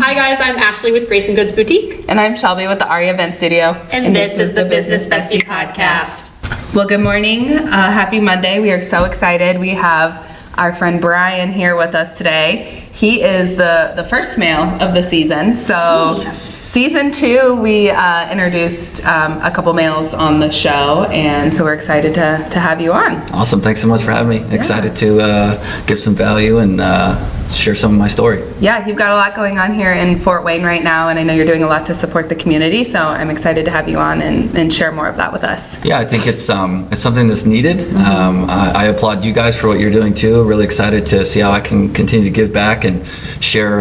Hi guys, I'm Ashley with Grace and Goods Boutique. And I'm Shelby with the Ari Event Studio. And this is the Business Bestie Podcast. Well, good morning. Happy Monday. We are so excited. We have our friend Brian here with us today. He is the first male of the season. So season 2, we introduced a couple males on the show, and so we're excited to have you on. Awesome. Thanks so much for having me. Yeah. Excited to give some value and share some of my story. Yeah, you've got a lot going on here in Fort Wayne right now, and I know you're doing a lot to support the community, so I'm excited to have you on and share more of that with us. Yeah, I think it's something that's needed. Mm-hmm. I applaud you guys for what you're doing too. Really excited to see how I can continue to give back and share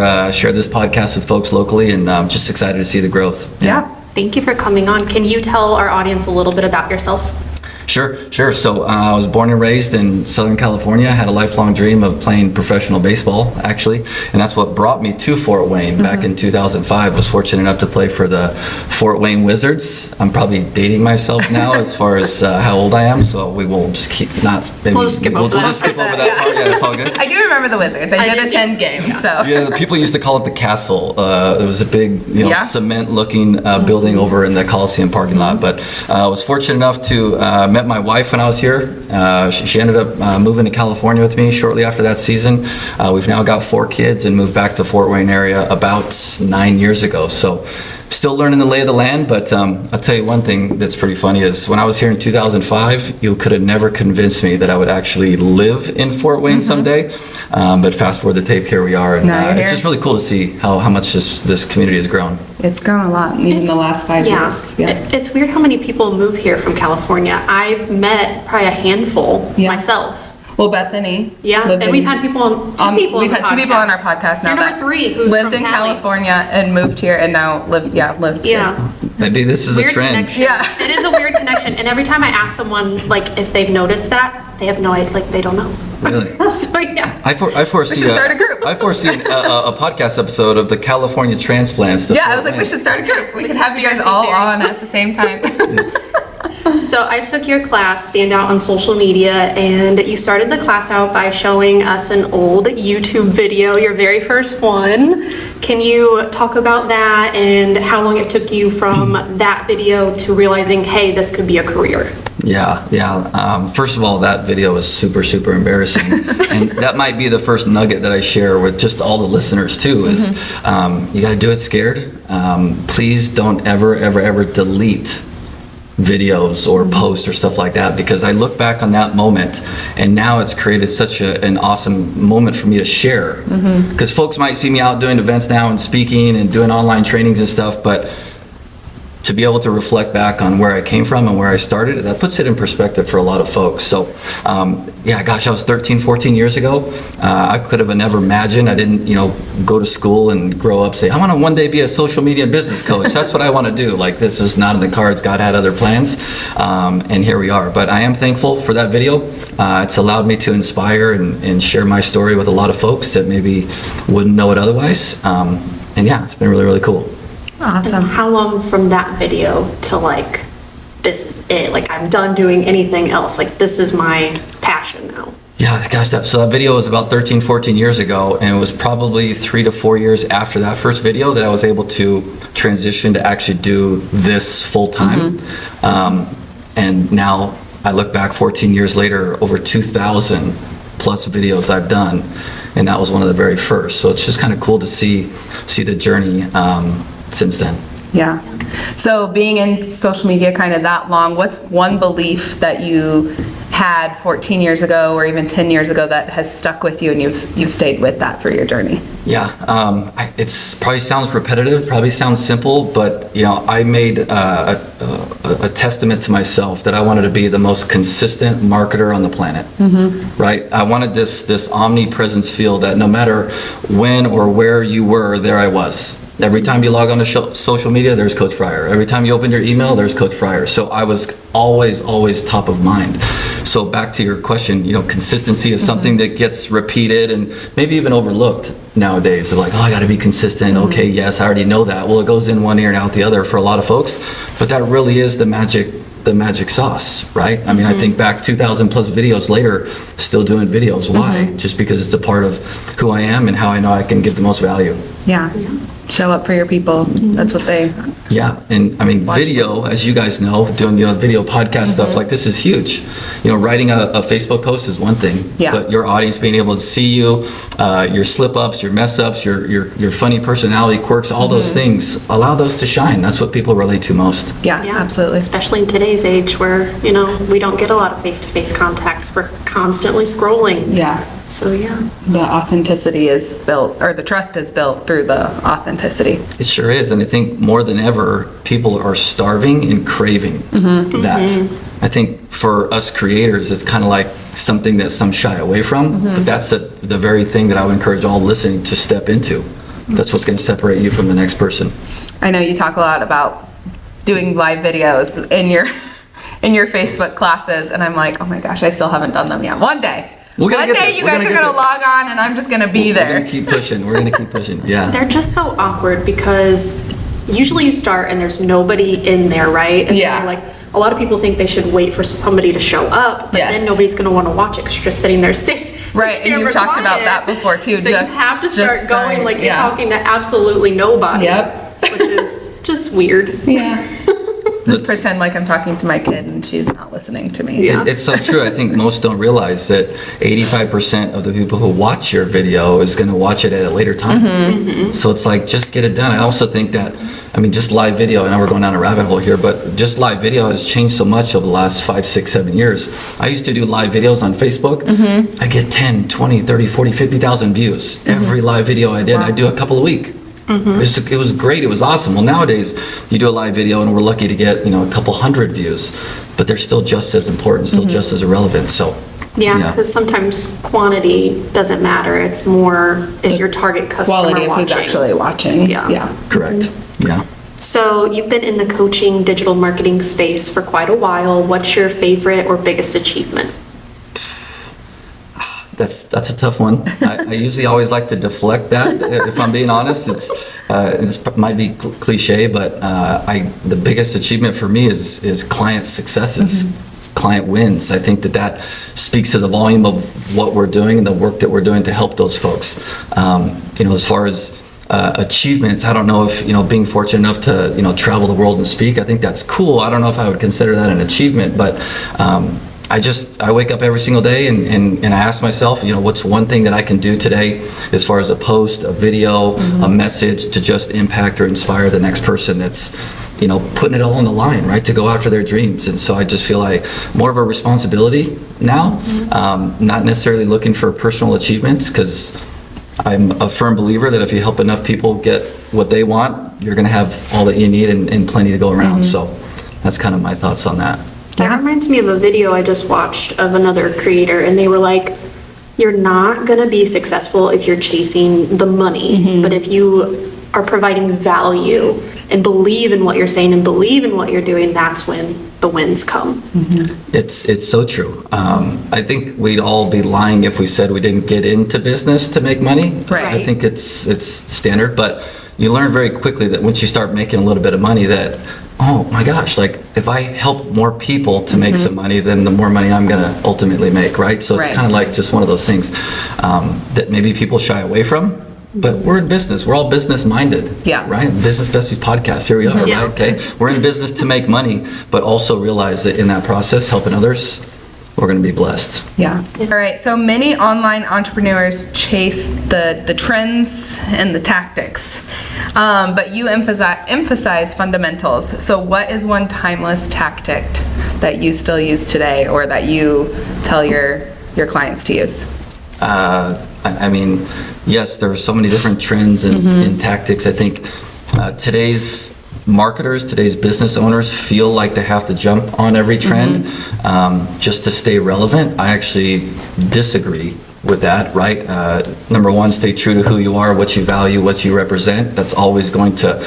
this podcast with folks locally, and just excited to see the growth. Yeah. Thank you for coming on. Can you tell our audience a little bit about yourself? Sure. So I was born and raised in Southern California. I had a lifelong dream of playing professional baseball, actually, and that's what brought me to Fort Wayne back in 2005. Was fortunate enough to play for the Fort Wayne Wizards. I'm probably dating myself now as far as how old I am, so we will just we'll just skip over that part. Yeah, it's all good. I do remember the Wizards. I did attend games, so. Yeah, the people used to call it the Castle. There was a big, cement-looking building over in the Coliseum parking lot. But I was fortunate enough to met my wife when I was here. She ended up moving to California with me shortly after that season. We've now got 4 kids and moved back to Fort Wayne area about 9 years ago. So still learning the lay of the land, but I'll tell you one thing that's pretty funny is when I was here in 2005, you could have never convinced me that I would actually live in Fort Wayne someday. But fast forward the tape, here we are, and it's just really cool to see how much this community has grown. It's grown a lot, even in the last 5 years. Yeah. It's weird how many people move here from California. I've met probably a handful myself. Well, Bethany. Yeah, and we've had people on, we've had 2 people on our podcast now. So you're number 3 who's lived from in California and moved here, and now live here. Maybe this is weird a trend. Connection. Yeah, it is a weird connection. And every time I ask someone like if they've noticed that, they have no idea. Like they don't know. Really? So yeah. I foresee. We should start a group. I foresee a podcast episode of the California transplants. Yeah, I was like, we should start a group. We could have you guys all on at the same time. So I took your class, Stand Out on Social Media, and you started the class out by showing us an old YouTube video, your very first one. Can you talk about that and how long it took you from that video to realizing, hey, this could be a career? Yeah. First of all, that video was super, super embarrassing. And that might be the first nugget that I share with just all the listeners too, is you gotta do it scared. Please don't ever delete videos or posts or stuff like that, because I look back on that moment and now it's created such an awesome moment for me to share, because folks might see me out doing events now and speaking and doing online trainings and stuff, but to be able to reflect back on where I came from and where I started, that puts it in perspective for a lot of folks. So I was 13, 14 years ago. I could have never imagined. I didn't, go to school and grow up, say, I want to one day be a social media business coach. That's what I want to do. Like, this is not in the cards. God had other plans. And here we are. But I am thankful for that video. It's allowed me to inspire and share my story with a lot of folks that maybe wouldn't know it otherwise. It's been really, really cool. Awesome. And how long from that video to like, this is it, like I'm done doing anything else, like this is my passion now? Yeah, gosh, that video was about 13, 14 years ago, and it was probably 3 to 4 years after that first video that I was able to transition to actually do this full time. And now I look back 14 years later, over 2,000 plus videos I've done, and that was one of the very first. So it's just kind of cool to see the journey since then. Yeah. So being in social media kind of that long, what's one belief that you had 14 years ago or even 10 years ago that has stuck with you and you've stayed with that through your journey? Yeah, it's probably sounds repetitive, probably sounds simple, but I made a testament to myself that I wanted to be the most consistent marketer on the planet. Right? I wanted this omnipresence feel that no matter when or where you were, there I was. Every time you log on to social media, there's Coach Fryer. Every time you open your email, there's Coach Fryer. So I was always top of mind. So back to your question, consistency is something that gets repeated and maybe even overlooked nowadays. Of like, I got to be consistent. Okay, yes, I already know that. Well, it goes in one ear and out the other for a lot of folks, but that really is the magic sauce, right? I mean, I think back 2,000 plus videos later, still doing videos. Why? Just because it's a part of who I am and how I know I can give the most value. Yeah. show up for your people. That's what they. Yeah, and I mean, video, as you guys know, doing video podcast stuff like this is huge. Writing a Facebook post is one thing, Yeah. but your audience being able to see you, your slip ups, your mess ups, your funny personality quirks, all those things, allow those to shine. That's what people relate to most. Yeah, absolutely. Especially in today's age where, we don't get a lot of face-to-face contacts. We're constantly scrolling. Yeah. So, yeah. The authenticity is built, or the trust is built through the authenticity. It sure is, and I think more than ever, people are starving and craving that. I think for us creators, it's kind of like something that some shy away from, but that's the very thing that I would encourage all listening to step into. That's what's going to separate you from the next person. I know you talk a lot about doing live videos in your Facebook classes, and I'm like, oh my gosh, I still haven't done them yet. One day. One day you guys are going to log on and I'm just going to be there. We're going to keep pushing. We're going to keep pushing. Yeah. They're just so awkward because usually you start and there's nobody in there, right? And Yeah. like a lot of people think they should wait for somebody to show up, but Yes. then nobody's going to want to watch it because you're just sitting there staring. Right, and you've talked about that before too. So you have to start going like you're talking to absolutely nobody. Yep. Which is just weird. Yeah. Just Let's- pretend like I'm talking to my kid and she's not listening to me. Yeah. It's so true. I think most don't realize that 85% of the people who watch your video is going to watch it at a later time. So it's like, just get it done. I also think that, just live video, I know we're going down a rabbit hole here, but just live video has changed so much over the last 5, 6, 7 years. I used to do live videos on Facebook. I get 10, 20, 30, 40, 50,000 views. Every live video I did, I'd do a couple a week. It was great. It was awesome. Well, nowadays you do a live video and we're lucky to get a couple hundred views, but they're still just as important, still just as irrelevant. So Yeah, because sometimes quantity doesn't matter. It's more, is your target customer Quality of watching? who's actually watching. Yeah. correct. Yeah. So you've been in the coaching digital marketing space for quite a while. What's your favorite or biggest achievement? That's a tough one. I usually always like to deflect that. If I'm being honest, it might be cliche, but the biggest achievement for me is client successes, client wins. I think that speaks to the volume of what we're doing and the work that we're doing to help those folks. As far as achievements, I don't know if being fortunate enough to travel the world and speak. I think that's cool. I don't know if I would consider that an achievement, but I wake up every single day and I ask myself, what's one thing that I can do today as far as a post, a video, a message to just impact or inspire the next person that's, putting it all on the line, right, to go after their dreams. And so I just feel like more of a responsibility now, not necessarily looking for personal achievements, because I'm a firm believer that if you help enough people get what they want, you're going to have all that you need and plenty to go around. So that's kind of my thoughts on that. That reminds me of a video I just watched of another creator, and they were like, you're not going to be successful if you're chasing the money, but if you are providing value and believe in what you're saying and believe in what you're doing, that's when the wins come. It's so true. I think we'd all be lying if we said we didn't get into business to make money. Right. I think it's standard, but you learn very quickly that once you start making a little bit of money that, oh my gosh, like if I help more people to make some money, then the more money I'm going to ultimately make, right? So it's Right. kind of like just one of those things that maybe people shy away from. But we're in business. We're all business minded. Yeah. Right? Business Besties podcast. Here we are, Yeah. right? Okay. We're in business to make money, but also realize that in that process, helping others, we're going to be blessed. Yeah. All right. So many online entrepreneurs chase the trends and the tactics, but you emphasize fundamentals. So what is one timeless tactic that you still use today, or that you tell your clients to use? Yes, there are so many different trends and tactics. I think today's marketers, today's business owners feel like they have to jump on every trend just to stay relevant. I actually disagree with that, right? Number one, stay true to who you are, what you value, what you represent. That's always going to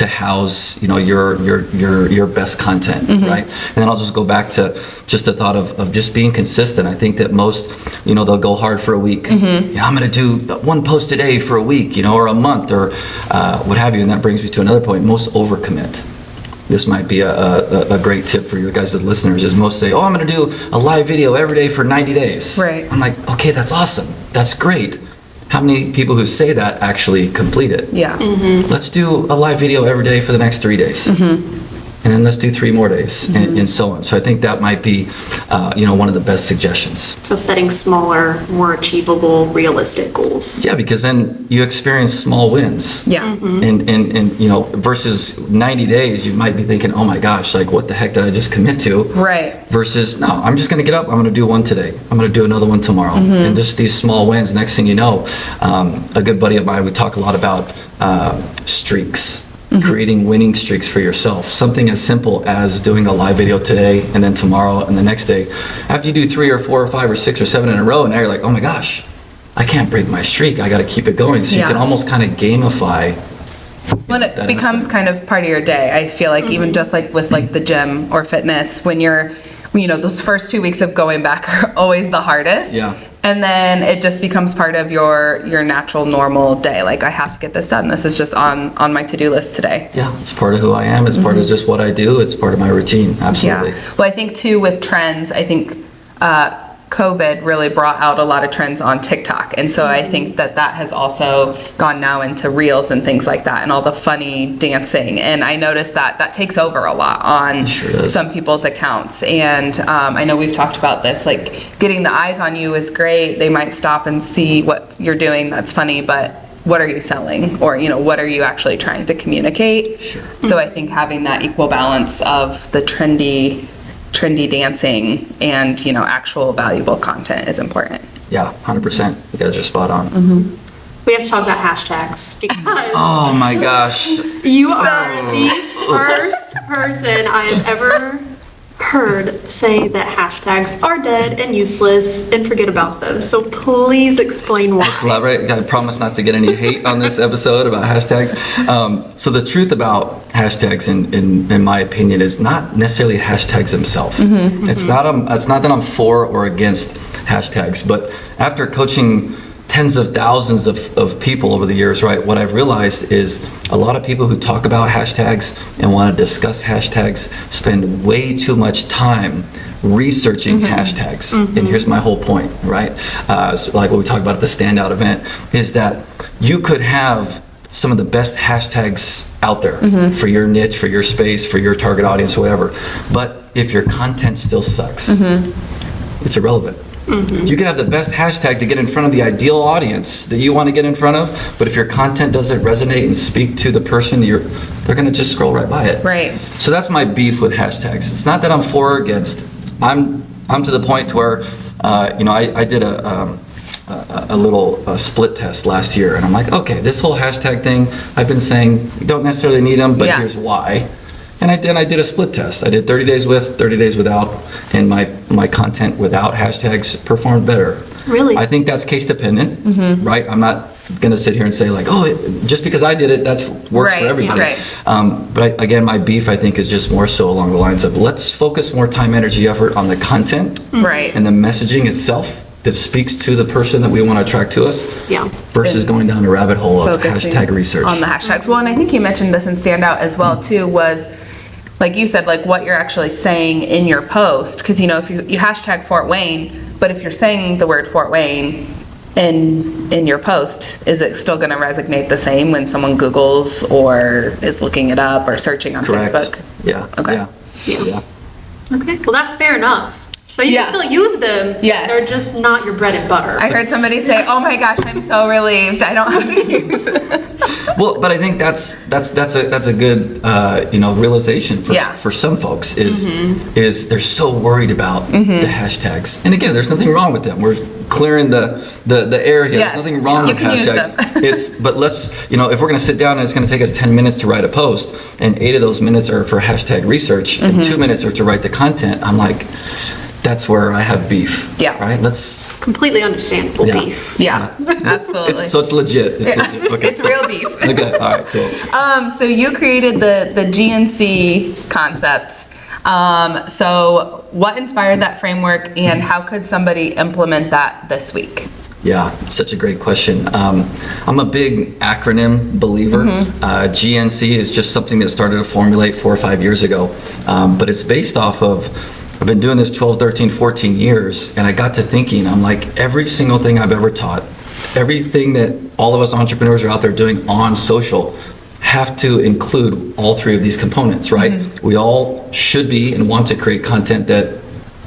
house, your best content, right? And then I'll just go back to just the thought of just being consistent. I think that most, they'll go hard for a week. I'm going to do one post a day for a week, or a month, or what have you. And that brings me to another point. Most overcommit. This might be a great tip for you guys as listeners, is most say, oh, I'm going to do a live video every day for 90 days. Right. I'm like, okay, that's awesome. That's great. how many people who say that actually complete it? Yeah. Let's do a live video every day for the next 3 days. And then let's do 3 more days, and so on. So I think that might be, one of the best suggestions. So setting smaller, more achievable, realistic goals. Yeah, because then you experience small wins. Yeah. And versus 90 days, you might be thinking, oh my gosh, like what the heck did I just commit to? Right. Versus, no, I'm just gonna get up, I'm gonna do one today. I'm gonna do another one tomorrow. And just these small wins, next thing you know, a good buddy of mine, we talk a lot about streaks. Creating winning streaks for yourself. Something as simple as doing a live video today and then tomorrow and the next day. After you do 3 or 4 or 5 or 6 or 7 in a row, and now you're like, oh my gosh, I can't break my streak. I got to keep it going. So you can almost kind of gamify. When it becomes kind of part of your day, I feel like even just like with like the gym or fitness, when you're, those first 2 weeks of going back are always the hardest. Yeah. And then it just becomes part of your natural normal day. Like I have to get this done. This is just on my to-do list today. Yeah, it's part of who I am. It's part of just what I do. It's part of my routine. Absolutely. Yeah. Well, I think too with trends, I think COVID really brought out a lot of trends on TikTok. And so I think that has also gone now into reels and things like that and all the funny dancing. And I noticed that takes over a lot on some people's accounts. And I know we've talked about this, like getting the eyes on you is great. They might stop and see what you're doing. That's funny, but what are you selling? Or, what are you actually trying to communicate? Sure. So I think having that equal balance of the trendy dancing and actual valuable content is important. Yeah, 100%. You guys are spot on. We have to talk about hashtags because Oh my gosh. you are the first person I have ever heard say that hashtags are dead and useless and forget about them. So please explain why. Elaborate. I promise not to get any hate on this episode about hashtags. So the truth about hashtags, in my opinion, is not necessarily hashtags themselves. It's not that I'm for or against hashtags, but after coaching tens of thousands of people over the years, right, what I've realized is a lot of people who talk about hashtags and want to discuss hashtags spend way too much time researching hashtags. And here's my whole point, right? So like what we talked about at the standout event is that you could have some of the best hashtags out there for your niche, for your space, for your target audience, whatever. But if your content still sucks, it's irrelevant. You can have the best hashtag to get in front of the ideal audience that you want to get in front of, but if your content doesn't resonate and speak to the person, they're going to just scroll right by it. Right. So that's my beef with hashtags. It's not that I'm for or against. I'm to the point where, I did a little split test last year, and I'm like, okay, this whole hashtag thing, I've been saying you don't necessarily need them, but here's why. And I did a split test. I did 30 days with, 30 days without, and my content without hashtags performed better. Really? I think that's case dependent, right? I'm not gonna sit here and say like, oh, just because I did it, that's works for everybody. Right. But again, my beef, I think, is just more so along the lines of let's focus more time, energy, effort on the content Right. and the messaging itself that speaks to the person that we want to attract to us. Yeah. Versus going down a rabbit hole of Focusing hashtag research. on the hashtags. Well, and I think you mentioned this in Standout as well too, was like you said, like what you're actually saying in your post. Because if you hashtag Fort Wayne, but if you're saying the word Fort Wayne in your post, is it still going to resonate the same when someone Googles or is looking it up or searching on Correct. Facebook? Yeah. Okay. Yeah. Okay. Well, that's fair enough. So you Yeah. can still use them. Yes. They're just not your bread and butter. I heard somebody say, "Oh my gosh, I'm so relieved. I don't have to use it." Well, but I think that's a good realization for some folks is they're so worried about the hashtags. And again, there's nothing wrong with them. We're clearing the air here. Yes. There's nothing wrong You with can use hashtags. But let's if we're going to sit down and it's going to take us 10 minutes to write a post, and 8 of those minutes are for hashtag research, and 2 minutes are to write the content. I'm like, that's where I have beef. Yeah. Right. Let's. Completely understandable beef. Yeah, absolutely. So it's legit. It's legit. Okay. It's real beef. Okay. All right. Cool. So you created the GNC concept. So what inspired that framework, and how could somebody implement that this week? Yeah, such a great question. I'm a big acronym believer. GNC is just something that started to formulate 4 or 5 years ago, but it's based off of, I've been doing this 12, 13, 14 years, and I got to thinking, I'm like, every single thing I've ever taught, everything that all of us entrepreneurs are out there doing on social have to include all three of these components, right? We all should be and want to create content that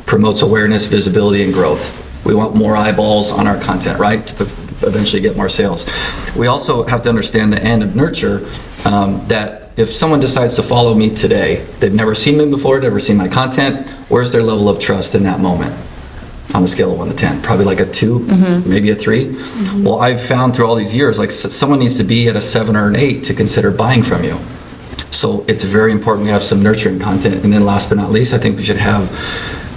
promotes awareness, visibility, and growth. We want more eyeballs on our content, right? To eventually get more sales. We also have to understand the end of nurture, that if someone decides to follow me today, they've never seen me before, never seen my content, where's their level of trust in that moment? On a scale of 1 to 10, probably like a 2, maybe a 3. Well, I've found through all these years, like someone needs to be at a 7 or an 8 to consider buying from you. So it's very important we have some nurturing content. And then last but not least, I think we should have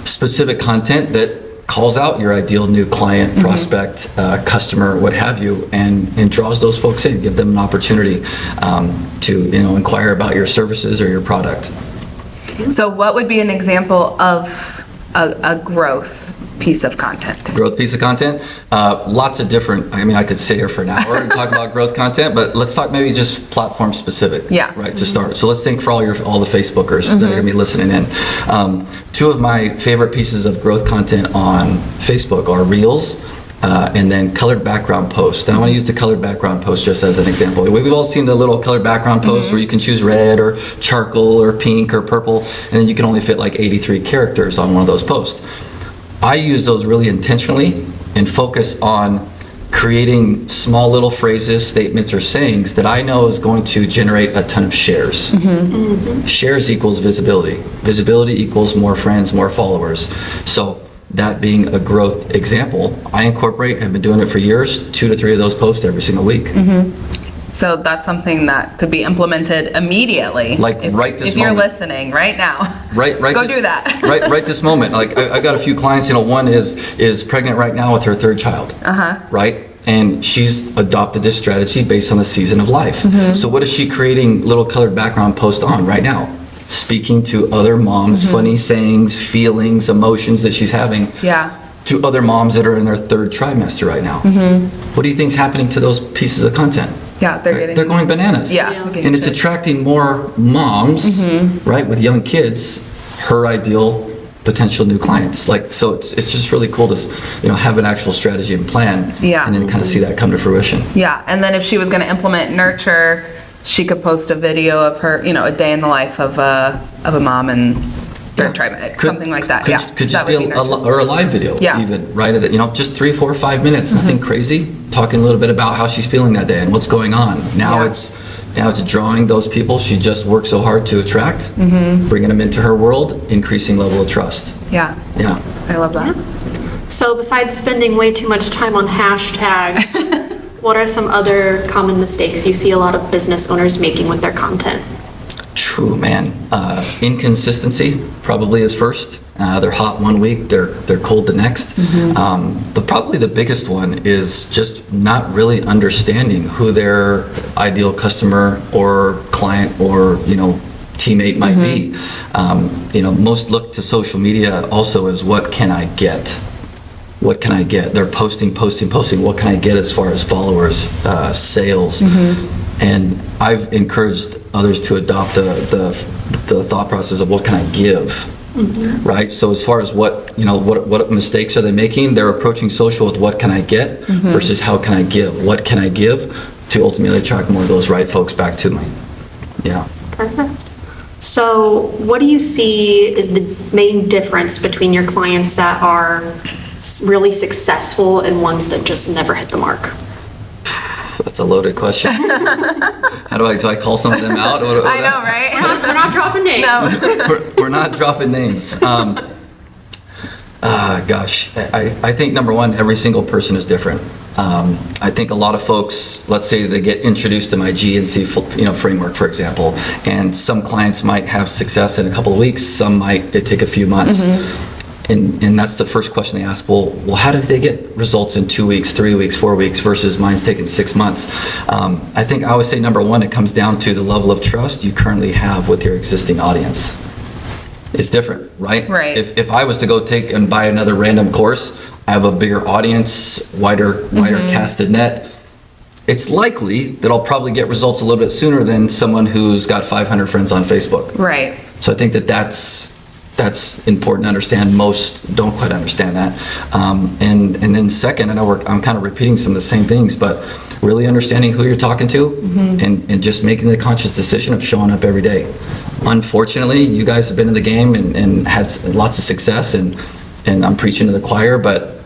specific content that calls out your ideal new client, prospect, customer, what have you, and draws those folks in, give them an opportunity to inquire about your services or your product. So what would be an example of a growth piece of content? Growth piece of content? Lots of different, I could sit here for an hour and talk about growth content, but let's talk maybe just platform specific, right, to start. So let's think for all the Facebookers that are gonna be listening in. 2 of my favorite pieces of growth content on Facebook are Reels, and then colored background posts. And I want to use the colored background post just as an example. We've all seen the little colored background posts where you can choose red or charcoal or pink or purple, and then you can only fit like 83 characters on one of those posts. I use those really intentionally and focus on creating small little phrases, statements, or sayings that I know is going to generate a ton of shares. Shares equals visibility. Visibility equals more friends, more followers. So that being a growth example, I incorporate, have been doing it for years, 2 to 3 of those posts every single week. So that's something that could be implemented immediately. Like right this if you're moment. Listening right now. Right. Go do that. right this moment. Like I've got a few clients, one is pregnant right now with her 3rd child. Right? And she's adopted this strategy based on the season of life. So what is she creating little colored background post on right now? Speaking to other moms, funny sayings, feelings, emotions that she's having. To other moms that are in their 3rd trimester right now. What do you think's happening to those pieces of content? They're going bananas. And it's attracting more moms, right, with young kids, her ideal potential new clients. So it's just really cool to have an actual strategy and plan, and then kind of see that come to fruition. And then if she was going to implement nurture, she could post a video of her, a day in the life of a mom and 3rd trimester, something like that. Could just be a live video, even, right? Just 3, 4, 5 minutes, nothing crazy. Talking a little bit about how she's feeling that day and what's going on. Now it's drawing those people she just worked so hard to attract, bringing them into her world, increasing level of trust. I love that. So besides spending way too much time on hashtags, what are some other common mistakes you see a lot of business owners making with their content? True, man. Inconsistency probably is first. They're hot one week, they're cold the next. But probably the biggest one is just not really understanding who their ideal customer or client or teammate might be. Most look to social media also as what can I get? What can I get? They're posting. What can I get as far as followers, sales? And I've encouraged others to adopt the thought process of what can I give, right? So as far as what mistakes are they making, they're approaching social with what can I get versus how can I give? What can I give to ultimately attract more of those right folks back to me? Perfect. So what do you see is the main difference between your clients that are really successful and ones that just never hit the mark? That's a loaded question. How do I call some of them out? I know, right? We're not dropping names. No. We're not dropping names. Gosh, I think number one, every single person is different. I think a lot of folks, let's say they get introduced to my GNC framework, for example, and some clients might have success in a couple of weeks, some might take a few months. And that's the first question they ask, well, how did they get results in 2 weeks, 3 weeks, 4 weeks versus mine's taken 6 months? I think I always say number one, it comes down to the level of trust you currently have with your existing audience. It's different, right? Right. If I was to go take and buy another random course, I have a bigger audience, wider casted net. It's likely that I'll probably get results a little bit sooner than someone who's got 500 friends on Facebook. Right. So I think that's that's important to understand. Most don't quite understand that. And then second, I know I'm kind of repeating some of the same things, but really understanding who you're talking to, and just making the conscious decision of showing up every day. Unfortunately, you guys have been in the game and had lots of success, and I'm preaching to the choir, but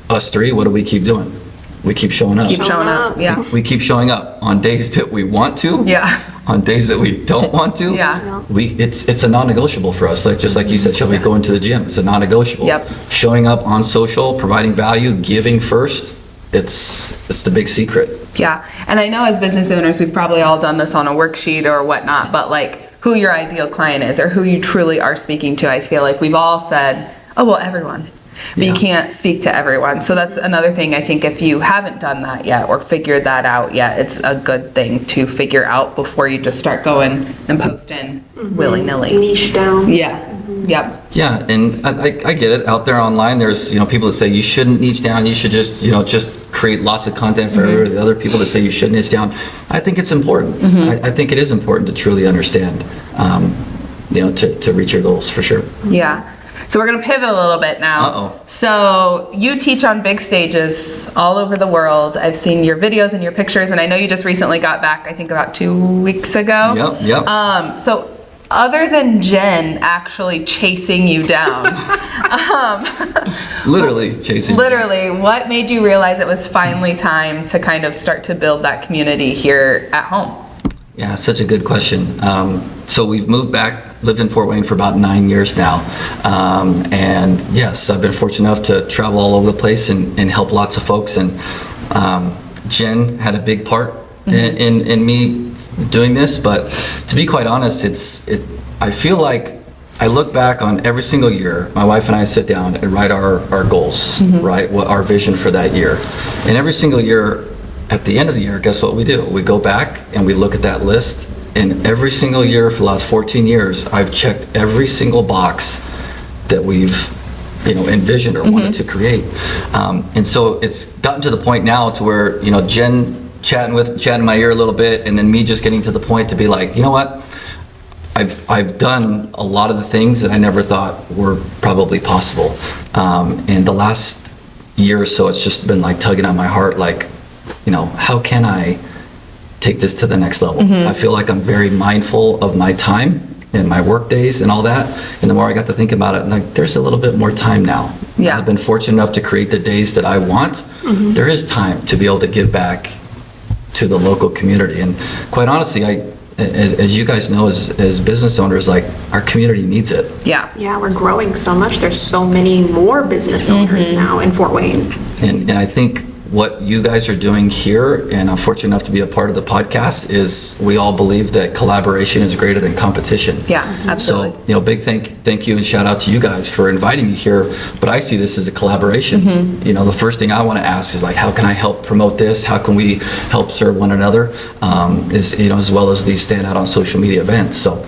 us three, what do we keep doing? We keep showing up. Keep showing up, yeah. We keep showing up on days that we want to. Yeah. On days that we don't want to. Yeah. It's a non-negotiable for us. Like just like you said, shall we go into the gym? It's a non-negotiable. Yep. Showing up on social, providing value, giving first. It's the big secret. Yeah, and I know as business owners, we've probably all done this on a worksheet or whatnot, but like who your ideal client is or who you truly are speaking to, I feel like we've all said, oh, well, everyone. But you can't speak to everyone. So that's another thing, I think, if you haven't done that yet or figured that out yet, it's a good thing to figure out before you just start going and posting willy-nilly. Niche down. Yeah, yep. Yeah, and I get it. Out there online, there's people that say you shouldn't niche down. You should just create lots of content for the other people that say you should niche down. I think it's important. I think it is important to truly understand, to reach your goals for sure. Yeah. So we're going to pivot a little bit now. Uh-oh. So you teach on big stages all over the world. I've seen your videos and your pictures, and I know you just recently got back, I think about 2 weeks ago. Yep. So other than Jen actually chasing you down, literally chasing. Literally, what made you realize it was finally time to kind of start to build that community here at home? Yeah, such a good question. So we've moved back, lived in Fort Wayne for about 9 years now. And yes, I've been fortunate enough to travel all over the place and help lots of folks. And Jen had a big part in me doing this. But to be quite honest, I feel like I look back on every single year, my wife and I sit down and write our goals, right? What our vision for that year. And every single year, at the end of the year, guess what we do? We go back and we look at that list, and every single year for the last 14 years, I've checked every single box that we've envisioned or wanted to create. And so it's gotten to the point now to where, Jen chatting in my ear a little bit, and then me just getting to the point to be like, you know what? I've done a lot of the things that I never thought were probably possible. And the last year or so, it's just been like tugging on my heart, like, how can I take this to the next level? I feel like I'm very mindful of my time and my work days and all that. And the more I got to think about it, like, there's a little bit more time now. Yeah. I've been fortunate enough to create the days that I want. There is time to be able to give back to the local community. And quite honestly, as you guys know, as business owners, like, our community needs it. Yeah. Yeah, we're growing so much. There's so many more business owners now in Fort Wayne. And I think what you guys are doing here, and I'm fortunate enough to be a part of the podcast, is we all believe that collaboration is greater than competition. Yeah, absolutely. So, big thank you and shout out to you guys for inviting me here. But I see this as a collaboration. The first thing I want to ask is, like, how can I help promote this? How can we help serve one another? As well as these stand out on social media events. So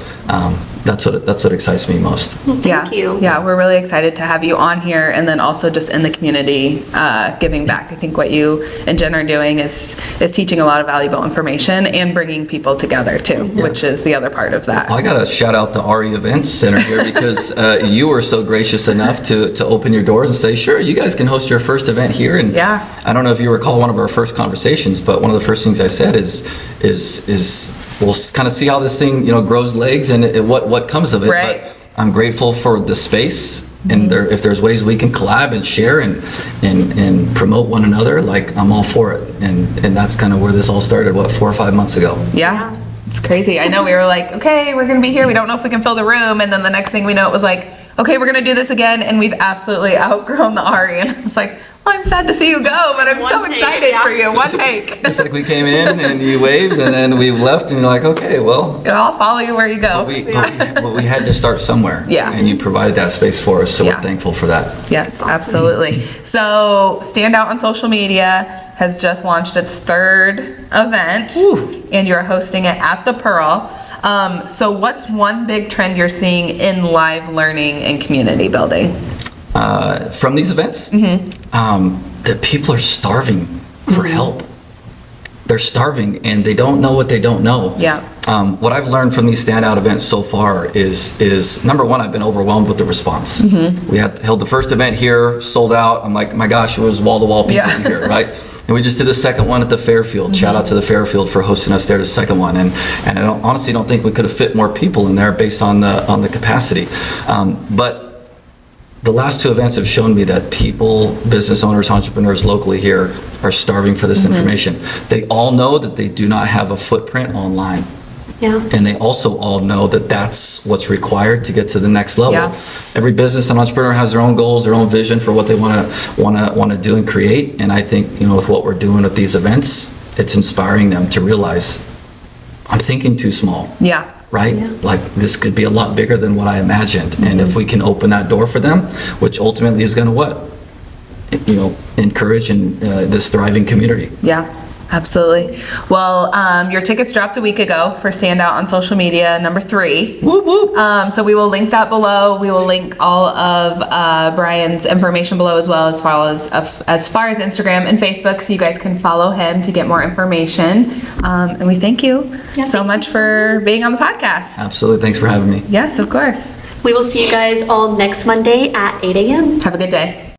that's what excites me most. Thank you. Yeah, we're really excited to have you on here, and then also just in the community, giving back. I think what you and Jen are doing is teaching a lot of valuable information and bringing people together too, which is the other part of that. Well, I gotta shout out the RE Events Center here because you were so gracious enough to open your doors and say, sure, you guys can host your first event here. And I don't know if you recall one of our first conversations, but one of the first things I said is we'll kind of see how this thing grows legs and what comes of it. Right. But I'm grateful for the space, and if there's ways we can collab and share and promote one another, like, I'm all for it. And that's kind of where this all started, 4 or 5 months ago. Yeah, it's crazy. I know we were like, okay, we're gonna be here. We don't know if we can fill the room, and then the next thing we know, it was like, okay, we're gonna do this again, and we've absolutely outgrown the RE. And it's like, well, I'm sad to see you go, but I'm so excited for you. One take. It's like we came in and you waved, and then we left, and you're like, okay, well, I'll follow you where you go. But we had to start somewhere. Yeah. And you provided that space for us, so we're thankful for that. Yes, absolutely. So Stand Out on Social Media has just launched its 3rd event. Woo. And you're hosting it at the Pearl. So what's one big trend you're seeing in live learning and community building? From these events, that people are starving for help. they're starving and they don't know what they don't know. Yeah. What I've learned from these standout events so far is number one, I've been overwhelmed with the response. We held the first event here, sold out. I'm like, my gosh, it was wall-to-wall people in here, right? And we just did a second one at the Fairfield. Shout out to the Fairfield for hosting us there, the second one. And I honestly don't think we could have fit more people in there based on the capacity. But the last two events have shown me that people, business owners, entrepreneurs locally here are starving for this information. They all know that they do not have a footprint online. Yeah. And they also all know that that's what's required to get to the next level. Yeah. Every business and entrepreneur has their own goals, their own vision for what they want to do and create. And I think, with what we're doing at these events, it's inspiring them to realize I'm thinking too small. Yeah. Right? Yeah. Like this could be a lot bigger than what I imagined. And if we can open that door for them, which ultimately is going to what? Encourage this thriving community. Yeah, absolutely. Well, your tickets dropped a week ago for Standout on social media, number 3. Whoop, whoop. So we will link that below. We will link all of Brian's information below as well, as far as Instagram and Facebook, so you guys can follow him to get more information. And we thank you so much for being on the podcast. Absolutely. Thanks for having me. Yes, of course. We will see you guys all next Monday at 8 a.m. Have a good day.